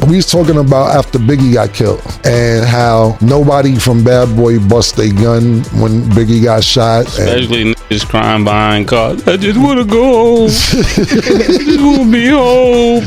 We was talking about after Biggie got killed and how nobody from Bad Boy bust a gun when Biggie got shot. Especially niggas crying behind cars. I just want to go home. I just want to be home.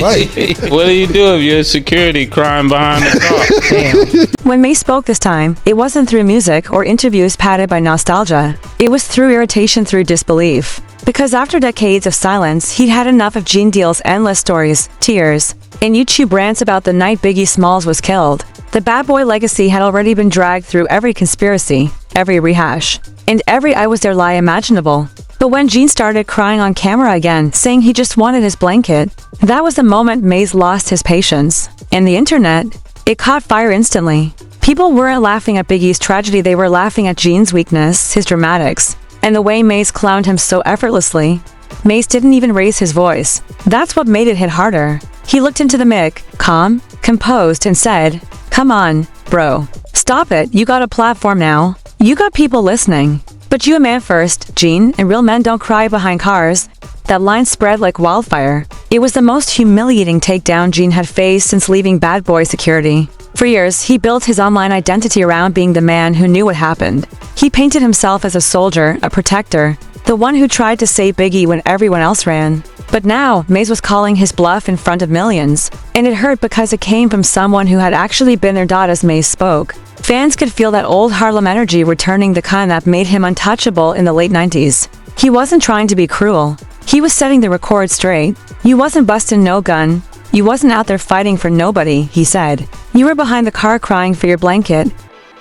Right. What do you do if you're security crying behind the car? When Mase spoke this time, it wasn't through music or interviews padded by nostalgia. It was through irritation, through disbelief. Because after decades of silence, he'd had enough of Gene Deal's endless stories, tears, and YouTube rants about the night Biggie Smalls was killed. The Bad Boy legacy had already been dragged through every conspiracy, every rehash, and every I was there lie imaginable. But when Gene started crying on camera again, saying he just wanted his blanket, that was the moment Mase lost his patience. And the internet, it caught fire instantly. People weren't laughing at Biggie's tragedy, they were laughing at Gene's weakness, his dramatics, and the way Mase clowned him so effortlessly. Mase didn't even raise his voice. That's what made it hit harder. He looked into the mic, calm, composed, and said, "Come on, bro. Stop it, you got a platform now. You got people listening. But you a man first, Gene, and real men don't cry behind cars." That line spread like wildfire. It was the most humiliating takedown Gene had faced since leaving Bad Boy security. For years, he built his online identity around being the man who knew what happened. He painted himself as a soldier, a protector, the one who tried to save Biggie when everyone else ran. But now, Mase was calling his bluff in front of millions. And it hurt because it came from someone who had actually been their dad as Mase spoke. Fans could feel that old Harlem energy returning, the kind that made him untouchable in the late 90s. He wasn't trying to be cruel. He was setting the record straight. You wasn't busting no gun. You wasn't out there fighting for nobody, he said. You were behind the car crying for your blanket.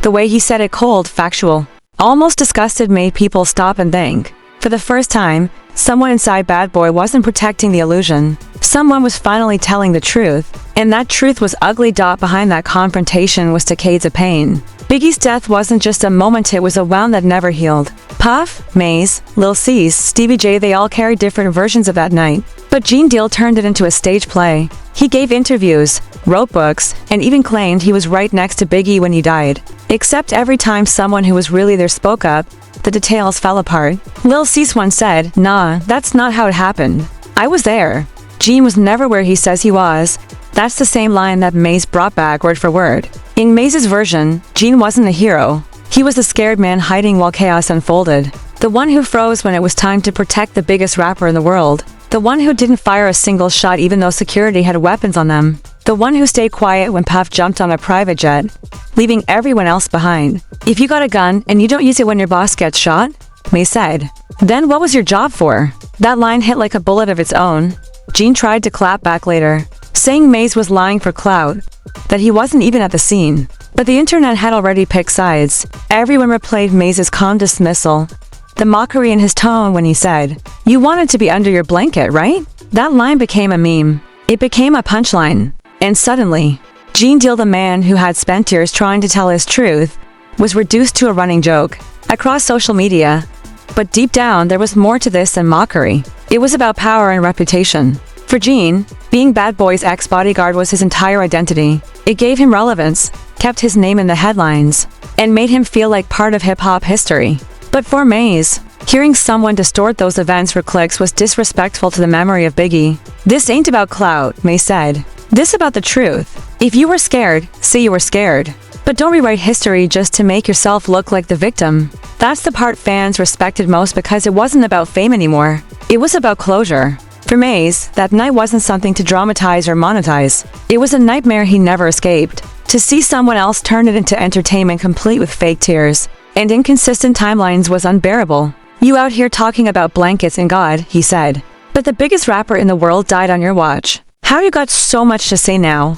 The way he said it, cold, factual, almost disgusted, made people stop and think. For the first time, someone inside Bad Boy wasn't protecting the illusion. Someone was finally telling the truth. And that truth was ugly. Behind that confrontation was decades of pain. Biggie's death wasn't just a moment, it was a wound that never healed. Puff, Mase, Lil Cease, Stevie J, they all carried different versions of that night. But Gene Deal turned it into a stage play. He gave interviews, wrote books, and even claimed he was right next to Biggie when he died. Except every time someone who was really there spoke up, the details fell apart. Lil Cease once said, "Nah, that's not how it happened. I was there. Gene was never where he says he was." That's the same line that Mase brought back word for word. In Mase's version, Gene wasn't a hero. He was the scared man hiding while chaos unfolded. The one who froze when it was time to protect the biggest rapper in the world. The one who didn't fire a single shot even though security had weapons on them. The one who stayed quiet when Puff jumped on a private jet, leaving everyone else behind. If you got a gun and you don't use it when your boss gets shot, Mase said, then what was your job for? That line hit like a bullet of its own. Gene tried to clap back later, saying Mase was lying for clout, that he wasn't even at the scene. But the internet had already picked sides. Everyone replayed Mase's calm dismissal, the mockery in his tone when he said, "You wanted to be under your blanket, right?" That line became a meme. It became a punchline. And suddenly, Gene Deal, the man who had spent years trying to tell his truth, was reduced to a running joke across social media. But deep down, there was more to this than mockery. It was about power and reputation. For Gene, being Bad Boy's ex-bodyguard was his entire identity. It gave him relevance, kept his name in the headlines, and made him feel like part of hip-hop history. But for Mase, hearing someone distort those events for clicks was disrespectful to the memory of Biggie. "This ain't about clout," Mase said. "This about the truth. If you were scared, say you were scared. But don't rewrite history just to make yourself look like the victim." That's the part fans respected most because it wasn't about fame anymore. It was about closure. For Mase, that night wasn't something to dramatize or monetize. It was a nightmare he never escaped. To see someone else turn it into entertainment complete with fake tears and inconsistent timelines was unbearable. "You out here talking about blankets and God," he said. "But the biggest rapper in the world died on your watch. How you got so much to say now?"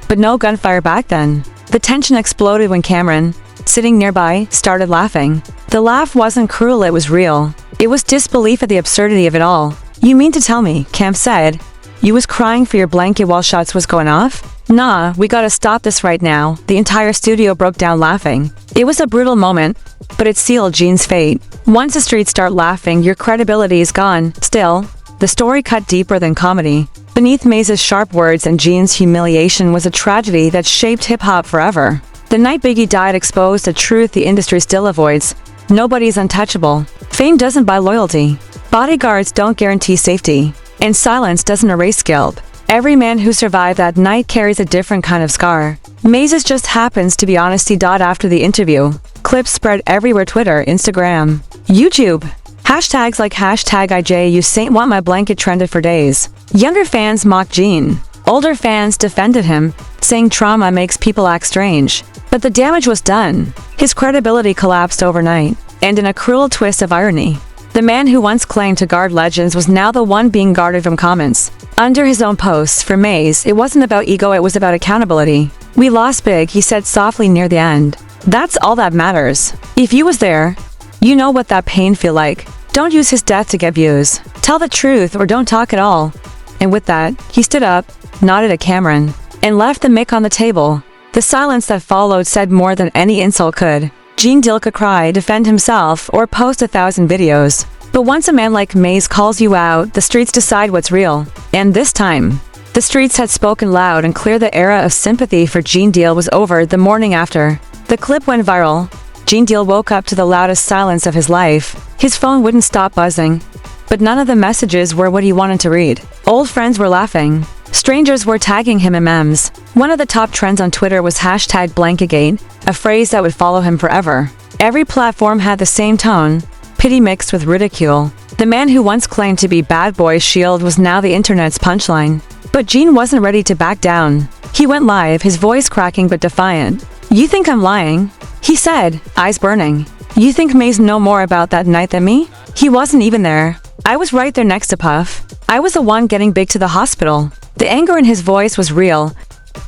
But no gunfire back then. The tension exploded when Cameron, sitting nearby, started laughing. The laugh wasn't cruel, it was real. It was disbelief at the absurdity of it all. "You mean to tell me," Cam said, "you was crying for your blanket while shots was going off?" "Nah, we gotta stop this right now." The entire studio broke down laughing. It was a brutal moment, but it sealed Gene's fate. Once the streets start laughing, your credibility is gone. Still, the story cut deeper than comedy. Beneath Mase's sharp words and Gene's humiliation was a tragedy that shaped hip-hop forever. The night Biggie died exposed a truth the industry still avoids. Nobody's untouchable. Fame doesn't buy loyalty. Bodyguards don't guarantee safety. And silence doesn't erase guilt. Every man who survived that night carries a different kind of scar. Mase's just happens to be honesty. After the interview, clips spread everywhere: Twitter, Instagram, YouTube. Hashtags like hashtag IJ you saint want my blanket trended for days. Younger fans mocked Gene. Older fans defended him, saying trauma makes people act strange. But the damage was done. His credibility collapsed overnight. And in a cruel twist of irony, the man who once claimed to guard legends was now the one being guarded from comments. Under his own posts, for Mase, it wasn't about ego, it was about accountability. "We lost big," he said softly near the end. "That's all that matters. If you was there, you know what that pain feel like. Don't use his death to get views. Tell the truth or don't talk at all." And with that, he stood up, nodded at Cameron, and left the mic on the table. The silence that followed said more than any insult could. Gene Deal could cry, defend himself, or post 1,000 videos. But once a man like Mase calls you out, the streets decide what's real. And this time, the streets had spoken loud and clear. The era of sympathy for Gene Deal was over the morning after. The clip went viral. Gene Deal woke up to the loudest silence of his life. His phone wouldn't stop buzzing. But none of the messages were what he wanted to read. Old friends were laughing. Strangers were tagging him in memes. One of the top trends on Twitter was hashtag Blankagate, a phrase that would follow him forever. Every platform had the same tone, pity mixed with ridicule. The man who once claimed to be bad boy's shield was now the internet's punchline. But Gene wasn't ready to back down. He went live, his voice cracking but defiant. "You think I'm lying?" he said, eyes burning. "You think Mase know more about that night than me? He wasn't even there. I was right there next to Puff. I was the one getting Big to the hospital." The anger in his voice was real,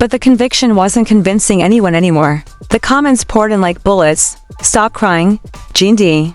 but the conviction wasn't convincing anyone anymore. The comments poured in like bullets. "Stop crying. Gene D.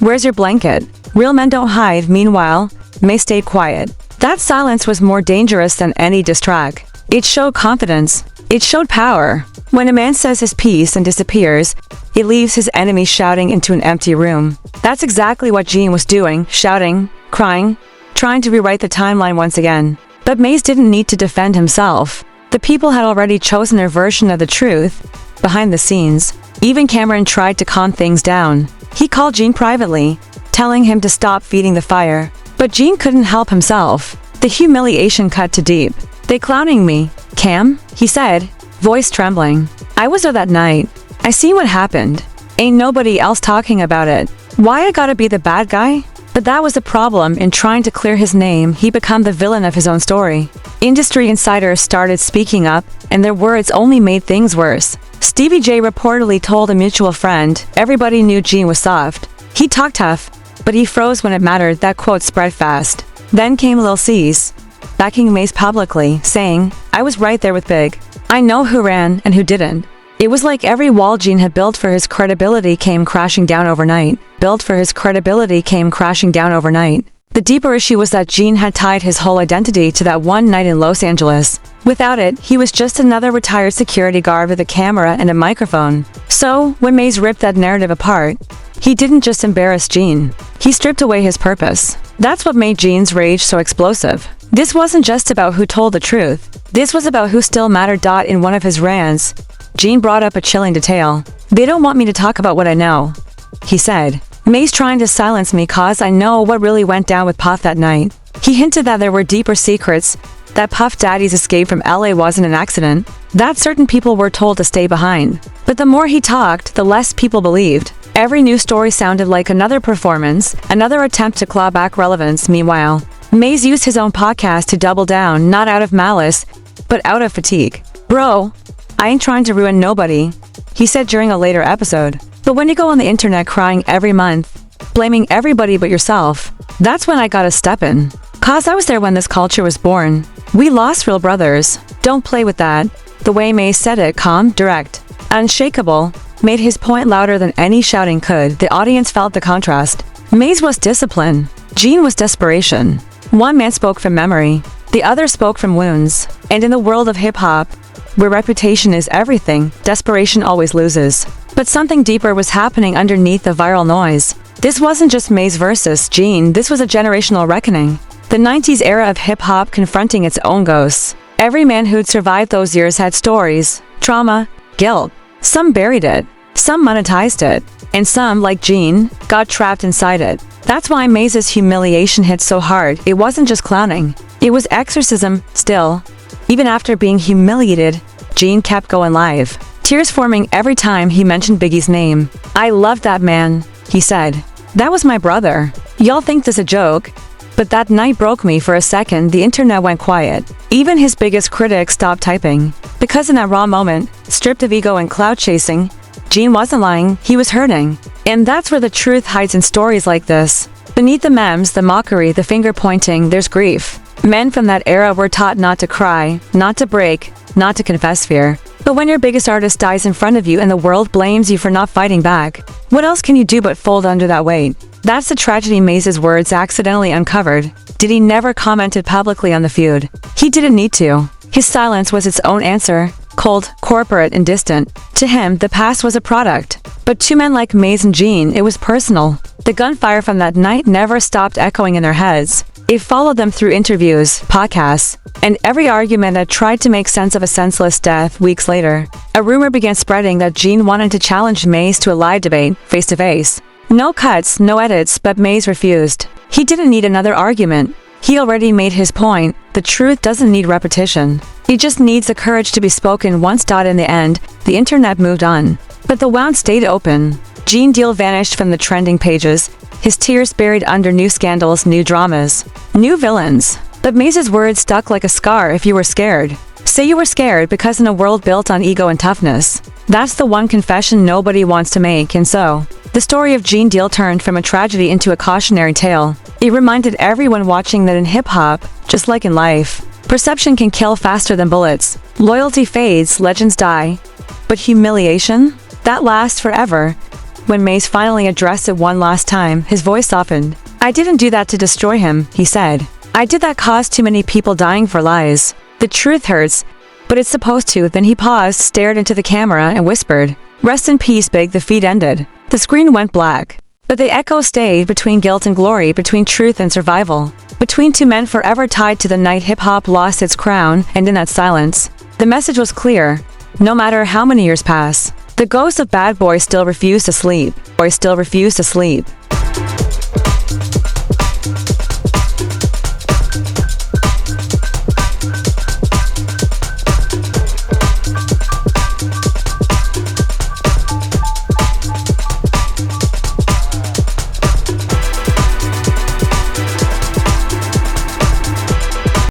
Where's your blanket? Real men don't hide." Meanwhile, Mase stayed quiet. That silence was more dangerous than any diss track. It showed confidence. It showed power. When a man says his piece and disappears, it leaves his enemies shouting into an empty room. That's exactly what Gene was doing, shouting, crying, trying to rewrite the timeline once again. But Mase didn't need to defend himself. The people had already chosen their version of the truth. Behind the scenes, even Cameron tried to calm things down. He called Gene privately, telling him to stop feeding the fire. But Gene couldn't help himself. The humiliation cut too deep. "They clowning me, Cam," he said, voice trembling. "I was there that night. I seen what happened. Ain't nobody else talking about it. Why I gotta be the bad guy?" But that was the problem. In trying to clear his name, he became the villain of his own story. Industry insiders started speaking up, and their words only made things worse. Stevie J reportedly told a mutual friend, everybody knew Gene was soft. He talked tough, but he froze when it mattered. That quote spread fast. Then came Lil C's, backing Mase publicly, saying, "I was right there with Big. I know who ran and who didn't." It was like every wall Gene had built for his credibility came crashing down overnight. The deeper issue was that Gene had tied his whole identity to that one night in Los Angeles. Without it, he was just another retired security guard with a camera and a microphone. So, when Mase ripped that narrative apart, he didn't just embarrass Gene. He stripped away his purpose. That's what made Gene's rage so explosive. This wasn't just about who told the truth. This was about who still mattered. In one of his rants, Gene brought up a chilling detail. "They don't want me to talk about what I know," he said. "Mase trying to silence me cause I know what really went down with Puff that night." He hinted that there were deeper secrets, that Puff Daddy's escape from LA wasn't an accident, that certain people were told to stay behind. But the more he talked, the less people believed. Every new story sounded like another performance, another attempt to claw back relevance. Meanwhile, Mase used his own podcast to double down, not out of malice, but out of fatigue. "Bro, I ain't trying to ruin nobody," he said during a later episode. "But when you go on the internet crying every month, blaming everybody but yourself, that's when I gotta step in. Cause I was there when this culture was born. We lost real brothers. Don't play with that." The way Mase said it, calm, direct, unshakable, made his point louder than any shouting could. The audience felt the contrast. Mase was discipline. Gene was desperation. One man spoke from memory. The other spoke from wounds. And in the world of hip-hop, where reputation is everything, desperation always loses. But something deeper was happening underneath the viral noise. This wasn't just Mase versus Gene, this was a generational reckoning. The 90s era of hip-hop confronting its own ghosts. Every man who'd survived those years had stories, trauma, guilt. Some buried it, Some monetized it, and some, like Gene, got trapped inside it. That's why Mase's humiliation hit so hard. It wasn't just clowning. It was exorcism, still. Even after being humiliated, Gene kept going live, tears forming every time he mentioned Biggie's name. "I loved that man," he said. "That was my brother. Y'all think this a joke? But that night broke me. For a second, the internet went quiet. Even his biggest critics stopped typing. Because in that raw moment, stripped of ego and clout chasing, Gene wasn't lying, he was hurting. And that's where the truth hides in stories like this. Beneath the memes, the mockery, the finger pointing, there's grief. Men from that era were taught not to cry, not to break, not to confess fear. But when your biggest artist dies in front of you and the world blames you for not fighting back, what else can you do but fold under that weight? That's the tragedy Mase's words accidentally uncovered. Diddy never commented publicly on the feud. He didn't need to. His silence was its own answer, cold, corporate, and distant. To him, the past was a product. But to men like Mase and Gene, it was personal. The gunfire from that night never stopped echoing in their heads. It followed them through interviews, podcasts, and every argument that tried to make sense of a senseless death weeks later. A rumor began spreading that Gene wanted to challenge Mase to a live debate, face-to-face. No cuts, no edits, but Mase refused. He didn't need another argument. He already made his point. The truth doesn't need repetition. It just needs the courage to be spoken once. In the end, the internet moved on. But the wound stayed open. Gene Deal vanished from the trending pages, his tears buried under new scandals, new dramas, new villains. But Mase's words stuck like a scar. If you were scared, say you were scared, because in a world built on ego and toughness, that's the one confession nobody wants to make. And so, the story of Gene Deal turned from a tragedy into a cautionary tale. It reminded everyone watching that in hip-hop, just like in life, perception can kill faster than bullets. Loyalty fades, legends die. But humiliation? That lasts forever. When Mase finally addressed it one last time, his voice softened. "I didn't do that to destroy him," he said. "I did that cause too many people dying for lies. The truth hurts, but it's supposed to." Then he paused, stared into the camera, and whispered, "Rest in peace, Big." The feed ended. The screen went black. But the echo stayed, between guilt and glory, between truth and survival. Between two men forever tied to the night hip-hop lost its crown, and in that silence, the message was clear. No matter how many years pass, the ghost of Bad Boy still refused to sleep. Boy still refused to sleep.